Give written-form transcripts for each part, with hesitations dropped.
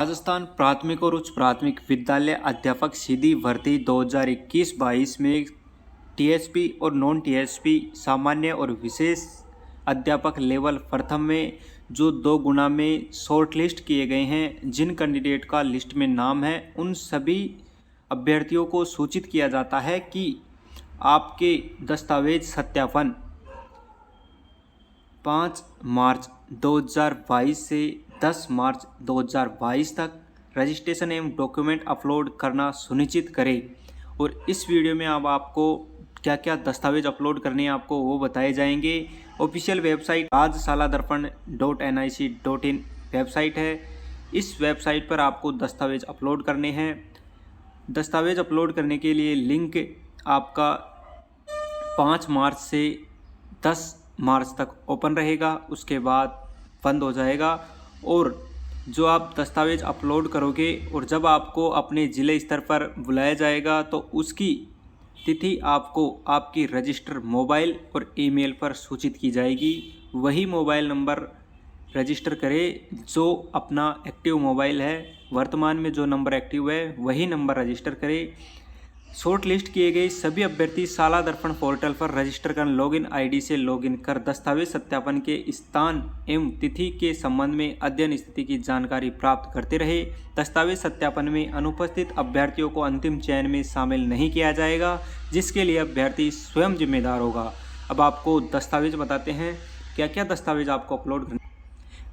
राजस्थान प्राथमिक और उच्च प्राथमिक विद्यालय अध्यापक सीधी भर्ती 2021-22 में टीएसपी और नॉन टीएसपी सामान्य और विशेष अध्यापक लेवल प्रथम में जो 2 गुना में शॉर्टलिस्ट किए गए हैं, जिन कैंडिडेट का लिस्ट में नाम है, उन सभी अभ्यर्थियों को सूचित किया जाता है कि आपके दस्तावेज सत्यापन 5 मार्च 2022 से 10 मार्च 2022 तक रजिस्ट्रेशन एवं डॉक्यूमेंट अपलोड करना सुनिश्चित करें। और इस वीडियो में अब आपको क्या क्या दस्तावेज अपलोड करने हैं आपको वो बताए जाएंगे। ऑफिशियल वेबसाइट rajsaladarpan.nic.in वेबसाइट है। इस वेबसाइट पर आपको दस्तावेज अपलोड करने हैं। दस्तावेज अपलोड करने के लिए लिंक आपका 5 मार्च से 10 मार्च तक ओपन रहेगा, उसके बाद बंद हो जाएगा। और जो आप दस्तावेज अपलोड करोगे और जब आपको अपने ज़िले स्तर पर बुलाया जाएगा तो उसकी तिथि आपको आपकी रजिस्टर मोबाइल और ईमेल पर सूचित की जाएगी। वही मोबाइल नंबर रजिस्टर करें जो अपना एक्टिव मोबाइल है। वर्तमान में जो नंबर एक्टिव है वही नंबर रजिस्टर करें। शॉर्ट लिस्ट किए गए सभी अभ्यर्थी शाला दर्पण पोर्टल पर रजिस्टर कर लॉगिन आईडी से लॉगिन कर दस्तावेज सत्यापन के स्थान एवं तिथि के संबंध में अध्ययन स्थिति की जानकारी प्राप्त करते रहे। दस्तावेज सत्यापन में अनुपस्थित अभ्यर्थियों को अंतिम चयन में शामिल नहीं किया जाएगा, जिसके लिए अभ्यर्थी स्वयं जिम्मेदार होगा। अब आपको दस्तावेज बताते हैं क्या क्या दस्तावेज आपको अपलोड करना।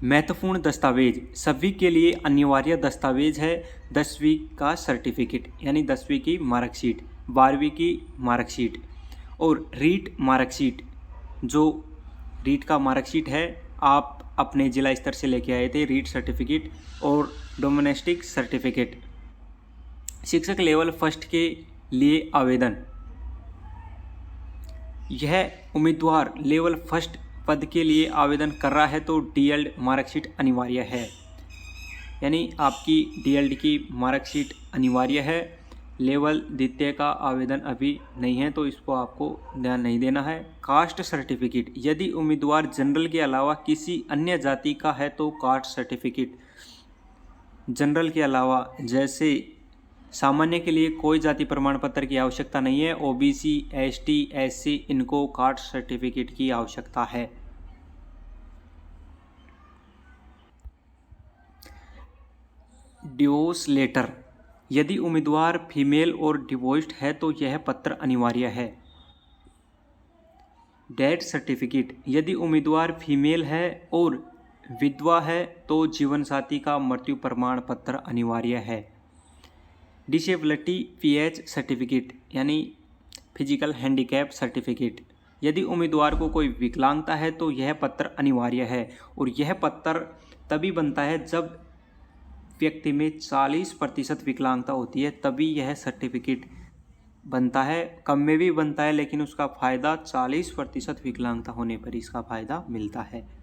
महत्वपूर्ण दस्तावेज सभी के लिए अनिवार्य दस्तावेज है 10वीं का सर्टिफिकेट यानी 10वीं की मार्कशीट, 12वीं की मार्कशीट और रीट मार्कशीट। जो रीट का मार्कशीट है आप अपने ज़िला स्तर से लेके आए थे, रीट सर्टिफिकेट और डोमेस्टिक सर्टिफिकेट। शिक्षक लेवल फर्स्ट के लिए आवेदन, यह उम्मीदवार लेवल फर्स्ट पद के लिए आवेदन कर रहा है तो डीएलड मार्कशीट अनिवार्य है, यानी आपकी डीएलड की मार्कशीट अनिवार्य है। लेवल द्वितीय का आवेदन अभी नहीं है तो इसको आपको ध्यान नहीं देना है। कास्ट सर्टिफिकेट, यदि उम्मीदवार जनरल के अलावा किसी अन्य जाति का है तो कास्ट सर्टिफिकेट। जनरल के अलावा जैसे सामान्य के लिए कोई जाति प्रमाण पत्र की आवश्यकता नहीं है। ओबीसी, एसटी, एससी इनको कास्ट सर्टिफिकेट की आवश्यकता है। डिवोर्स लेटर, यदि उम्मीदवार फीमेल और डिवोर्स्ड है तो यह पत्र अनिवार्य है। डेथ सर्टिफिकेट, यदि उम्मीदवार फीमेल है और विधवा है तो जीवनसाथी का मृत्यु प्रमाण पत्र अनिवार्य है। डिसेबिलिटी पीएच सर्टिफिकेट यानी फिजिकल हैंडीकैप सर्टिफिकेट, यदि उम्मीदवार को कोई विकलांगता है तो यह पत्र अनिवार्य है। और यह पत्र तभी बनता है जब व्यक्ति में 40% विकलांगता होती है, तभी यह सर्टिफिकेट बनता है। कम में भी बनता है लेकिन उसका फ़ायदा 40% विकलांगता होने पर इसका फ़ायदा मिलता है।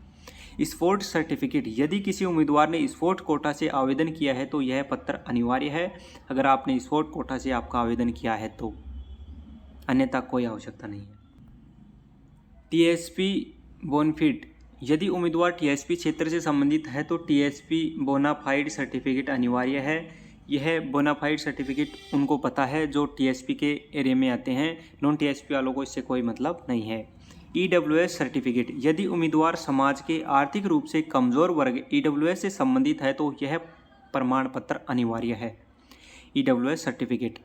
स्पोर्ट सर्टिफिकेट, यदि किसी उम्मीदवार ने स्पोर्ट कोटा से आवेदन किया है तो यह पत्र अनिवार्य है, अगर आपने स्पोर्ट कोटा से आपका आवेदन किया है तो, अन्यथा कोई आवश्यकता नहीं है। टीएसपी बोनफिट, यदि उम्मीदवार टीएसपी क्षेत्र से संबंधित है तो टीएसपी बोनाफाइड सर्टिफिकेट अनिवार्य है। यह बोनाफाइड सर्टिफिकेट उनको पता है जो टीएसपी के एरिया में आते हैं, नॉन टीएसपी वालों को इससे कोई मतलब नहीं है। ईडब्ल्यूएस सर्टिफिकेट, यदि उम्मीदवार समाज के आर्थिक रूप से कमज़ोर वर्ग ईडब्ल्यूएस से संबंधित है तो यह प्रमाण पत्र अनिवार्य है, ईडब्ल्यूएस सर्टिफिकेट।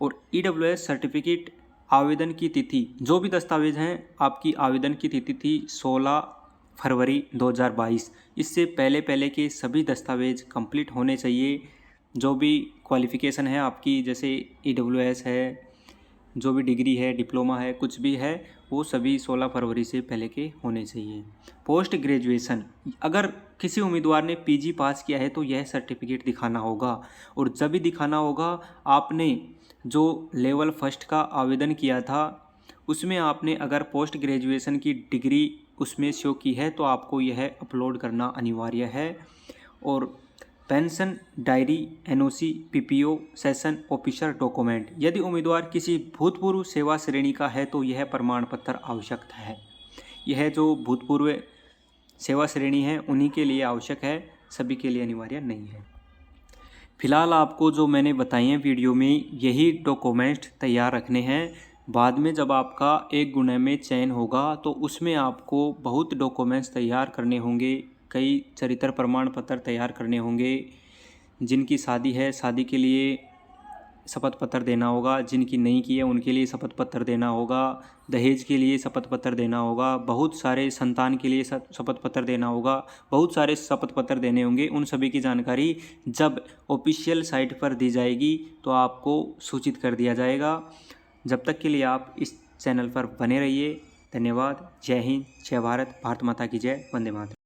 और ईडब्ल्यूएस सर्टिफिकेट आवेदन की तिथि, जो भी दस्तावेज हैं आपकी आवेदन की तिथि थी 16 फरवरी 2022। इससे पहले के सभी दस्तावेज कंप्लीट होने चाहिए। जो भी क्वालिफ़िकेशन है आपकी, जैसे ईडब्ल्यूएस है, जो भी डिग्री है, डिप्लोमा है, कुछ भी है, वो सभी 16 फरवरी से पहले के होने चाहिए। पोस्ट ग्रेजुएशन, अगर किसी उम्मीदवार ने पीजी पास किया है तो यह सर्टिफिकेट दिखाना होगा। और जब भी दिखाना होगा, आपने जो लेवल फर्स्ट का आवेदन किया था उसमें आपने अगर पोस्ट ग्रेजुएशन की डिग्री उसमें शो की है तो आपको यह अपलोड करना अनिवार्य है। और pension diary, NOC, PPO, session officer document, यदि उम्मीदवार किसी भूतपूर्व सेवा श्रेणी का है तो यह प्रमाण पत्र आवश्यक है। यह जो भूतपूर्व सेवा श्रेणी है उन्हीं के लिए आवश्यक है, सभी के लिए अनिवार्य नहीं है। फ़िलहाल आपको जो मैंने बताए हैं वीडियो में यही डॉक्यूमेंट तैयार रखने हैं। बाद में जब आपका 1 गुणे में चयन होगा तो उसमें आपको बहुत डॉक्यूमेंट्स तैयार करने होंगे, कई चरित्र प्रमाण पत्र तैयार करने होंगे। जिनकी शादी है, शादी के लिए शपथ पत्र देना होगा, जिनकी नहीं की है उनके लिए शपथ पत्र देना होगा, दहेज के लिए शपथ पत्र देना होगा, बहुत सारे संतान के लिए शपथ पत्र देना होगा, बहुत सारे शपथ पत्र देने होंगे। उन सभी की जानकारी जब ऑफिशियल साइट पर दी जाएगी तो आपको सूचित कर दिया जाएगा। जब तक के लिए आप इस चैनल पर बने रहिए। धन्यवाद। जय हिंद, जय भारत, भारत माता की जय, वंदे मातरम।